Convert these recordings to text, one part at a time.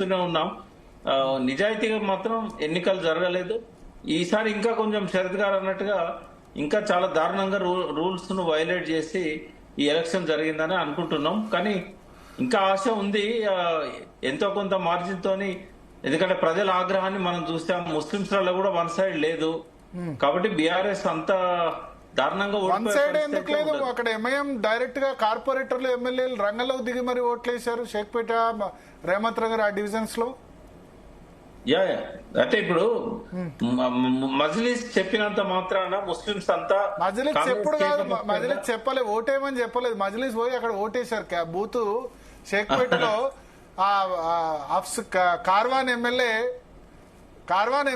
చూస్తూనే ఉన్నాం. నిజాయితీగా మాత్రం ఎన్నికలు జరగలేదు. ఈసారి ఇంకా కొంచెం శరత్ గారు అన్నట్టుగా ఇంకా చాలా దారుణంగా రూల్స్ ను వైలేట్ చేసి ఈ ఎలక్షన్ జరిగిందని అనుకుంటున్నాం. కానీ ఇంకా ఆశ ఉంది, ఎంతో కొంత మార్జిన్ తోని. ఎందుకంటే ప్రజల ఆగ్రహాన్ని మనం చూస్తాం. ముస్లింస్ లలో కూడా వన్ సైడ్ లేదు కాబట్టి బీఆర్ఎస్ అంత దారుణంగా వన్ సైడ్ ఎందుకు లేదు? అక్కడ ఎంఐఎం డైరెక్ట్ గా కార్పొరేటర్లు ఎమ్మెల్యేలు రంగంలోకి దిగి మరి ఓట్లు వేశారు. షేక్పేట, రేమత్ నగర్ ఆ డివిజన్స్ లో. అంటే ఇప్పుడు మజ్లిస్ చెప్పినంత మాత్రాన ముస్లింస్ అంతా మజ్లిస్ చెప్పుడు కాదు, మజ్లిస్ చెప్పలేదు, ఓటేయమని చెప్పలేదు. మజ్లిస్ పోయి అక్కడ ఓటేశారు. బూత్ షేక్పేటలో కార్వాన్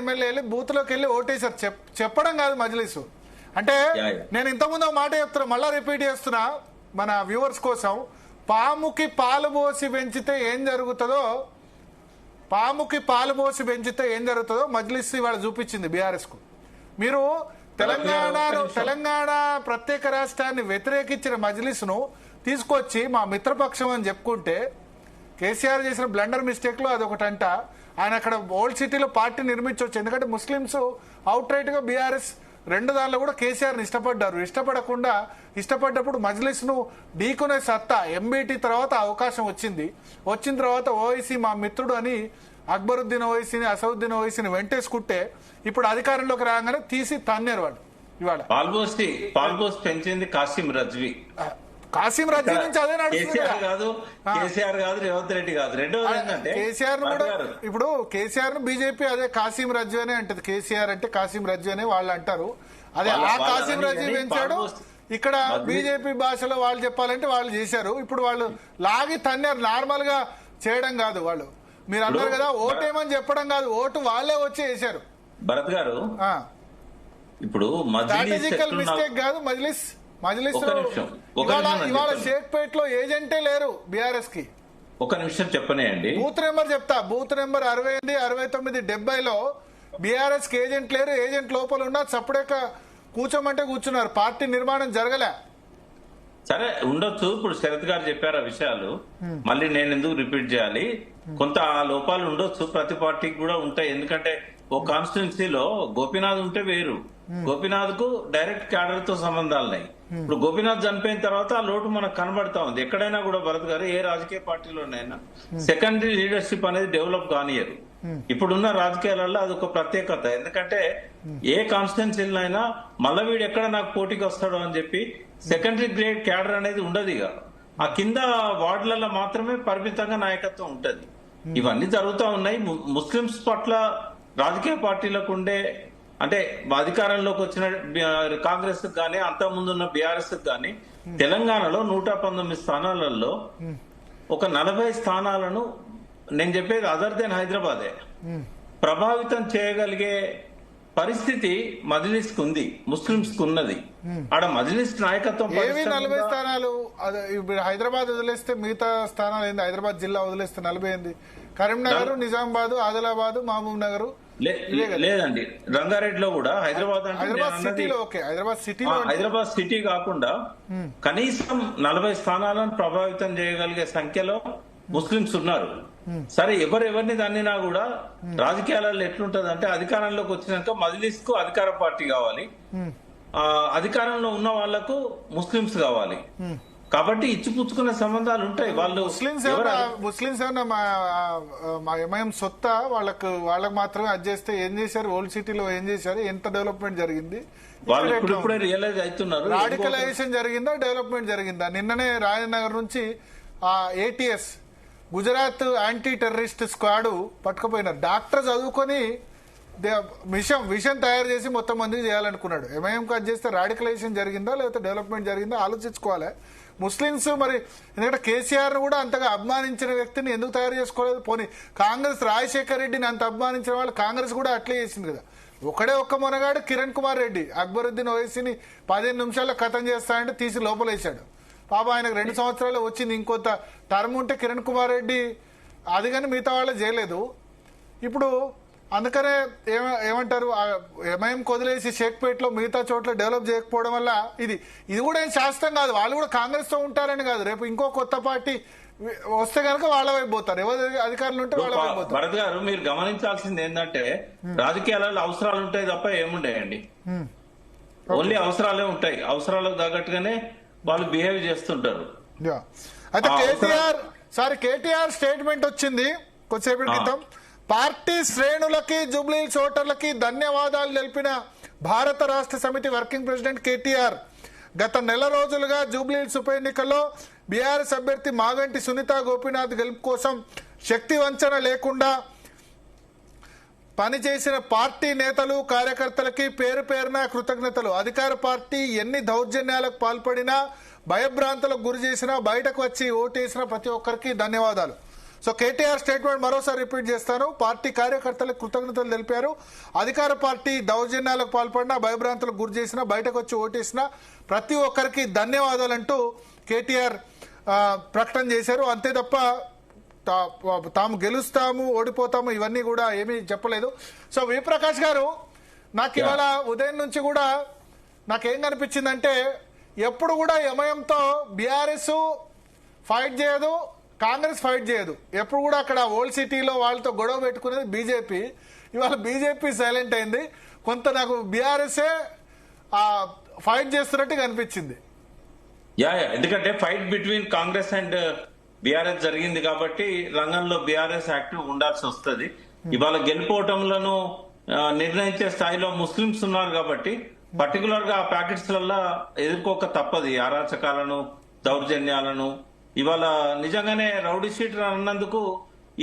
ఎమ్మెల్యే బూత్ లోకి వెళ్ళి ఓటేశారు. చెప్పడం కాదు మజ్లిస్ అంటే. నేను ఇంతకుముందు మాట చెప్తున్నా, మళ్ళా రిపీట్ చేస్తున్నా మన వ్యూవర్స్ కోసం. పాముకి పాలు పోసి పెంచితే ఏం జరుగుతుందో మజ్లిస్ ఇవాళ చూపించింది బీఆర్ఎస్ కు. మీరు తెలంగాణ ప్రత్యేక రాష్ట్రాన్ని వ్యతిరేకించిన మజ్లిస్ ను తీసుకొచ్చి మా మిత్రపక్షం అని చెప్పుకుంటే, కేసీఆర్ చేసిన బ్లండర్ మిస్టేక్ లో అదొకటంట. ఆయన అక్కడ ఓల్డ్ సిటీలో పార్టీ నిర్మించవచ్చు. ఎందుకంటే ముస్లింస్ అవుట్ రైట్ గా బీఆర్ఎస్ రెండు దానిలో కూడా కేసీఆర్ ని ఇష్టపడ్డప్పుడు మజ్లిస్ ను ఢీకునే సత్తా ఎంబీటీ తర్వాత అవకాశం వచ్చిన తర్వాత ఓవైసీ మా మిత్రుడు అని అక్బరుద్దీన్ ఓవైసీని, అసదుద్దీన్ ఓవైసీని వెంటేసుకుంటే ఇప్పుడు అధికారంలోకి రాగానే తీసి తన్నేరు వాళ్ళు. ఇవాళ పాల్పోస్ట్ పెంచింది కాసిం రజ్వీ నుంచి అదే నడుస్తుంది. కేసీఆర్ కాదు, రేవంత్ రెడ్డి కాదు. రెండోది ఏంటంటే కేసీఆర్ ను కూడా ఇప్పుడు కేసీఆర్ ను బీజేపీ అదే కాసిం రజ్వీ అనే అంటది. కేసీఆర్ అంటే కాసిం రజ్వీ అనే వాళ్ళు అంటారు. అదే ఆ కాసిం రజ్వీ పెంచాడు. ఇక్కడ బీజేపీ భాషలో వాళ్ళు చెప్పాలంటే వాళ్ళు చేశారు. ఇప్పుడు వాళ్ళు లాగి తన్నారు. నార్మల్ గా చేయడం కాదు. వాళ్ళు మీరు అన్నారు కదా ఓటేమని చెప్పడం కాదు, ఓటు వాళ్ళే వచ్చి వేశారు. భరత్ గారు ఇప్పుడు స్ట్రాటజికల్ మిస్టేక్ కాదు మజ్లిస్ ఇవాళ షేక్పేట్ లో ఏజెంటే లేరు బీఆర్ఎస్ కి. ఒక నిమిషం చెప్పనేయండి. బూత్ నెంబర్ చెప్తా. బూత్ నెంబర్ 68, 69, 70లో బీఆర్ఎస్ కి ఏజెంట్ లేరు. ఏజెంట్ లోపల ఉన్నా చప్పుడేక కూర్చోమంటే కూర్చున్నారు. పార్టీ నిర్మాణం జరగలే. సరే ఉండొచ్చు. ఇప్పుడు శరత్ గారు చెప్పారు ఆ విషయాలు, మళ్ళీ నేను ఎందుకు రిపీట్ చేయాలి? కొంత ఆ లోపాలు ఉండొచ్చు, ప్రతి పార్టీకి కూడా ఉంటాయి. ఎందుకంటే ఓ కాన్స్టిట్యున్సీలో గోపీనాథ్ ఉంటే వేరు, గోపీనాథ్ కు డైరెక్ట్ క్యాడర్ తో సంబంధాలున్నాయి. ఇప్పుడు గోపీనాథ్ చనిపోయిన తర్వాత ఆ లోటు మనకు కనబడతా ఉంది. ఎక్కడైనా కూడా భరత్ గారు ఏ రాజకీయ పార్టీలోనైనా సెకండరీ లీడర్షిప్ అనేది డెవలప్ కానియరు. ఇప్పుడున్న రాజకీయాలలో అదొక ప్రత్యేకత. ఎందుకంటే ఏ కాన్స్టిట్యున్సీలో అయినా మళ్ళీ వీడు ఎక్కడ నాకు పోటీకి వస్తాడో అని చెప్పి సెకండరీ గ్రేడ్ క్యాడర్ అనేది ఉండదు. ఇక ఆ కింద వార్డులలో మాత్రమే పరిమితంగా నాయకత్వం ఉంటది. ఇవన్నీ జరుగుతూ ఉన్నాయి. ముస్లింస్ పట్ల రాజకీయ పార్టీలకు ఉండే, అంటే అధికారంలోకి వచ్చిన కాంగ్రెస్ కానీ అంతకుముందున్న బీఆర్ఎస్ కానీ తెలంగాణలో 119 స్థానాలలో ఒక 40 స్థానాలను, నేను చెప్పేది అదర్ దెన్ హైదరాబాదే, ప్రభావితం చేయగలిగే పరిస్థితి మజ్లిస్ కు ఉంది, ముస్లింస్ కు ఉన్నది. ఆడ మజ్లిస్ నాయకత్వం 40 స్థానాలు. హైదరాబాద్ వదిలేస్తే మిగతా స్థానాలు ఏంది? హైదరాబాద్ జిల్లా వదిలేస్తే 40 ఏంది? కరీంనగర్, నిజామాబాద్, ఆదిలాబాద్, మహబూబ్ నగర్ లేదండి. రంగారెడ్డిలో కూడా హైదరాబాద్ హైదరాబాద్ సిటీ కాకుండా కనీసం 40 స్థానాలను ప్రభావితం చేయగలిగే సంఖ్యలో ముస్లింస్ ఉన్నారు. సరే ఎవరిని దాన్నినా కూడా రాజకీయాలలో ఎట్లుంటది అంటే, అధికారంలోకి వచ్చినాక మజ్లిస్ కు అధికార పార్టీ కావాలి, అధికారంలో ఉన్న వాళ్లకు ముస్లింస్ కావాలి. కాబట్టి ఇచ్చిపుచ్చుకునే సంబంధాలు ఉంటాయి. వాళ్ళు ముస్లింస్ మా ఎంఐఎం సొత్త వాళ్ళకు మాత్రమే అది చేస్తే ఏం చేశారు? ఓల్డ్ సిటీలో ఏం చేశారు? ఎంత డెవలప్మెంట్ జరిగింది? వాళ్ళు ఇప్పుడే రియలైజ్ అవుతున్నారు. రాడికలైజేషన్ జరిగిందా, డెవలప్మెంట్ జరిగిందా? నిన్ననే రాజనగర్ నుంచి ATS Gujarat anti terrorist squad పట్టుకుపోయినారు. డాక్టర్ చదువుకొని విషయం తయారు చేసి మొత్తం మందికి చేయాలనుకున్నాడు. ఎంఐఎం అది చేస్తే రాడికలైజేషన్ జరిగిందా లేకపోతే డెవలప్మెంట్ జరిగిందా ఆలోచించుకోవాలి. ముస్లింస్ మరి ఎందుకంటే కేసీఆర్ కూడా అంతగా అభిమానించిన వ్యక్తిని ఎందుకు తయారు చేసుకోలేదు? పోనీ కాంగ్రెస్ రాజశేఖర్ రెడ్డిని అంత అభిమానించిన వాళ్ళు కాంగ్రెస్ కూడా అట్లే చేసింది కదా. ఒక్క మొనగాడు కిరణ్ కుమార్ రెడ్డి అక్బరుద్దీన్ ఓవైసీని 15 నిమిషాల్లో ఖతం చేస్తానంటే తీసి లోపలేశాడు. పాప ఆయనకు 2 సంవత్సరాలు వచ్చింది. ఇంకొంత టర్మ్ ఉంటే కిరణ్ కుమార్ రెడ్డి అది కానీ మిగతా వాళ్ళే చేయలేదు. ఇప్పుడు అందుకనే ఏమంటారు, ఎంఐఎం వదిలేసి షేక్పేట్ లో మిగతా చోట్ల డెవలప్ చేయకపోవడం వల్ల ఇది కూడా ఏం శాస్త్రం కాదు. వాళ్ళు కూడా కాంగ్రెస్ తో ఉంటారని కాదు, రేపు ఇంకో కొత్త పార్టీ వస్తే కనుక వాళ్ళ వైపు పోతారు, ఎవరు అధికారులు ఉంటే వాళ్ళ వైపు పోతారు. భరత్ గారు మీరు గమనించాల్సింది ఏంటంటే రాజకీయాలలో అవసరాలు ఉంటాయి తప్ప ఏముంటాయండి, ఓన్లీ అవసరాలే ఉంటాయి. అవసరాలకు తగ్గట్టుగానే వాళ్ళు బిహేవ్ చేస్తుంటారు. అయితే కేటీఆర్ స్టేట్మెంట్ వచ్చింది కొద్దిసేపటి క్రితం. పార్టీ శ్రేణులకి జూబ్లీహిల్స్ ఓటర్లకి ధన్యవాదాలు తెలిపిన భారత రాష్ట్ర సమితి వర్కింగ్ ప్రెసిడెంట్ కేటీఆర్ గత నెల రోజులుగా జూబ్లీహిల్స్ ఉప ఎన్నికల్లో బీఆర్ఎస్ అభ్యర్థి మాగంటి సునీత గోపీనాథ్ గెలుపు కోసం శక్తి వంచన లేకుండా పనిచేసిన పార్టీ నేతలు కార్యకర్తలకి పేరు పేరున కృతజ్ఞతలు. అధికార పార్టీ ఎన్ని దౌర్జన్యాలకు పాల్పడినా భయభ్రాంతులకు గురి చేసినా బయటకు వచ్చి ఓటేసిన ప్రతి ఒక్కరికి ధన్యవాదాలు. సో కేటీఆర్ స్టేట్మెంట్ మరోసారి రిపీట్ చేస్తాను. పార్టీ కార్యకర్తలకు కృతజ్ఞతలు తెలిపారు. అధికార పార్టీ దౌర్జన్యాలకు పాల్పడినా భయభ్రాంతులకు గురి చేసినా బయటకు వచ్చి ఓటేసిన ప్రతి ఒక్కరికి ధన్యవాదాలంటూ కేటీఆర్ ప్రకటన చేశారు. అంతే తప్ప తాము గెలుస్తాము ఓడిపోతాము ఇవన్నీ కూడా ఏమీ చెప్పలేదు. సో విప్రకాష్ గారు, నాకు ఇవాళ ఉదయం నుంచి కూడా నాకేం కనిపించిందంటే ఎప్పుడు కూడా ఎంఐఎంతో బీఆర్ఎస్ ఫైట్ చేయదు, కాంగ్రెస్ ఫైట్ చేయదు. ఎప్పుడు కూడా అక్కడ ఓల్డ్ సిటీలో వాళ్ళతో గొడవ పెట్టుకునేది బీజేపీ. ఇవాళ బీజేపీ సైలెంట్ అయింది. కొంత నాకు బీఆర్ఎస్ఏ ఫైట్ చేస్తున్నట్టు కనిపించింది. ఎందుకంటే fight between Congress and BRS జరిగింది కాబట్టి రంగంలో బీఆర్ఎస్ యాక్టివ్ ఉండాల్సి వస్తుంది. ఇవాళ గెలుపోవటంలను నిర్ణయించే స్థాయిలో ముస్లింస్ ఉన్నారు కాబట్టి పర్టికులర్ గా ఆ ప్యాకెట్స్ లలో ఎదుర్కోక తప్పదు అరాచకాలను, దౌర్జన్యాలను. ఇవాళ నిజంగానే రౌడీ షీటర్ అన్నందుకు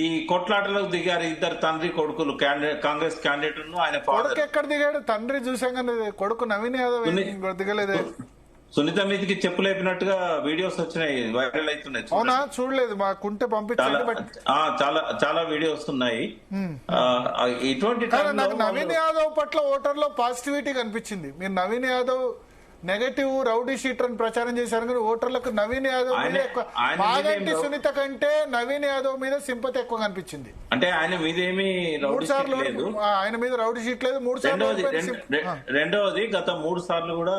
ఈ కొట్లాటలకు దిగారు ఇద్దరు తండ్రి కొడుకులు, కాంగ్రెస్ క్యాండిడేట్ ఆయన ఫాదర్. ఎక్కడ దిగాడు తండ్రి? చూసాం కానీ కొడుకు నవీన్ యాదవ్ దిగలేదే. సునీత మీదకి చెప్పులేపినట్టుగా వీడియోస్ వచ్చినాయి, వైరల్ అవుతున్నాయి. అవునా? చూడలేదు, మాకుంటే పంపించండి. చాలా వీడియోస్ ఉన్నాయి. ఇటువంటి నవీన్ యాదవ్ పట్ల ఓటర్లో పాజిటివిటీ కనిపించింది. మీరు Naveen Yadav negative rowdy sheeter అని ప్రచారం చేశారు కానీ ఓటర్లకు నవీన్ యాదవ్ మీద ఎక్కువ, మాగంటి సునీత కంటే నవీన్ యాదవ్ మీద సింపతి ఎక్కువ కనిపించింది. అంటే ఆయన మీద ఏమి మూడు సార్లు ఆయన మీద రౌడీ షీట్ లేదు. 3 సార్లు. రెండవది గత 3 సార్లు కూడా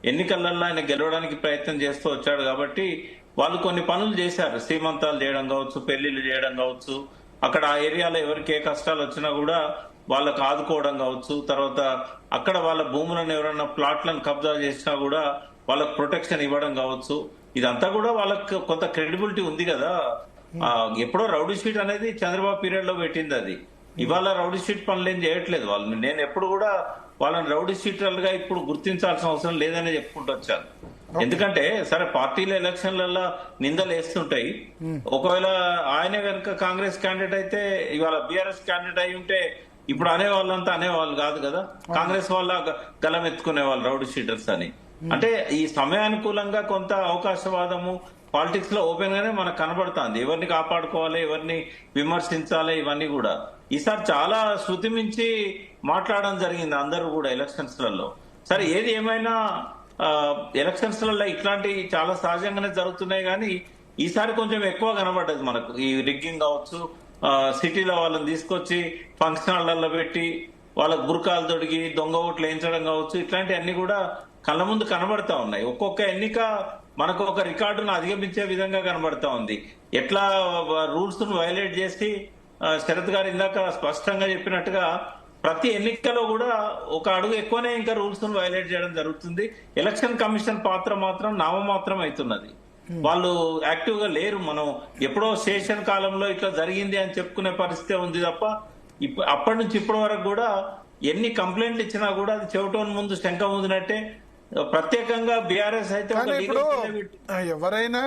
ఎన్నికలలో ఆయన గెలవడానికి ప్రయత్నం చేస్తూ వచ్చాడు కాబట్టి వాళ్ళు కొన్ని పనులు చేశారు. శ్రీమంతాలు చేయడం కావచ్చు, పెళ్లిళ్ళు చేయడం కావచ్చు, అక్కడ ఆ ఏరియాలో ఎవరికి ఏ కష్టాలు వచ్చినా కూడా వాళ్ళకు ఆదుకోవడం కావచ్చు, తర్వాత అక్కడ వాళ్ళ భూములను ఎవరైనా ప్లాట్లను కబ్జా చేసినా కూడా వాళ్ళకు ప్రొటెక్షన్ ఇవ్వడం కావచ్చు. ఇదంతా కూడా వాళ్ళకి కొంత క్రెడిబిలిటీ ఉంది కదా. ఎప్పుడో రౌడీ షీట్ అనేది చంద్రబాబు పీరియడ్ లో పెట్టింది అది. ఇవాళ రౌడీ షీట్ పనులు ఏం చేయట్లేదు వాళ్ళు. నేను ఎప్పుడు కూడా వాళ్ళని రౌడీ షీటర్లుగా ఇప్పుడు గుర్తించాల్సిన అవసరం లేదని చెప్పుకుంటూ వచ్చాను. ఎందుకంటే సరే పార్టీల ఎలక్షన్లలో నిందలు వేస్తుంటాయి. ఒకవేళ ఆయనే కనుక కాంగ్రెస్ క్యాండిడేట్ అయితే ఇవాళ బీఆర్ఎస్ క్యాండిడేట్ అయి ఉంటే ఇప్పుడు అనేవాళ్ళంతా అనేవాళ్ళు కాదు కదా. కాంగ్రెస్ వాళ్ళ గలం ఎత్తుకునే వాళ్ళు రౌడీ షీటర్స్ అని. అంటే ఈ సమయానుకూలంగా కొంత అవకాశవాదము పాలిటిక్స్ లో ఓపెన్ గానే మనకు కనబడుతుంది. ఎవరిని కాపాడుకోవాలి, ఎవరిని విమర్శించాలి, ఇవన్నీ కూడా ఈసారి చాలా శృతి మించి మాట్లాడడం జరిగింది అందరూ కూడా ఎలక్షన్స్ లలో. సరే ఏది ఏమైనా ఎలక్షన్స్ లలో ఇట్లాంటివి చాలా సహజంగానే జరుగుతున్నాయి కానీ ఈసారి కొంచెం ఎక్కువ కనబడ్డది మనకు. ఈ రిగ్గింగ్ కావచ్చు, సిటీలో వాళ్ళని తీసుకొచ్చి ఫంక్షన్ హాళ్లలో పెట్టి వాళ్ళకు బుర్కాలు తొడిగి దొంగ ఓట్లు వేయించడం కావచ్చు, ఇట్లాంటివన్నీ కూడా కళ్ళ ముందు కనబడతా ఉన్నాయి. ఒక్కొక్క ఎన్నిక మనకు ఒక రికార్డును అధిగమించే విధంగా కనబడతా ఉంది. ఎట్లా రూల్స్ ను వైలేట్ చేసి శరత్ గారు ఇందాక స్పష్టంగా చెప్పినట్టుగా ప్రతి ఎన్నికలో కూడా ఒక అడుగు ఎక్కువనే ఇంకా రూల్స్ ను వైలేట్ చేయడం జరుగుతుంది. ఎలక్షన్ కమిషన్ పాత్ర మాత్రం నామమాత్రం అవుతున్నది. వాళ్ళు యాక్టివ్ గా లేరు. మనం ఎప్పుడో స్టేషన్ కాలంలో ఇట్లా జరిగింది అని చెప్పుకునే పరిస్థితి ఉంది తప్ప అప్పటి నుంచి ఇప్పటి వరకు కూడా ఎన్ని కంప్లైంట్లు ఇచ్చినా కూడా అది చెవిటోన్ ముందు శంఖ ముందునట్టే. ప్రత్యేకంగా బీఆర్ఎస్ అయితే ఎవరైనా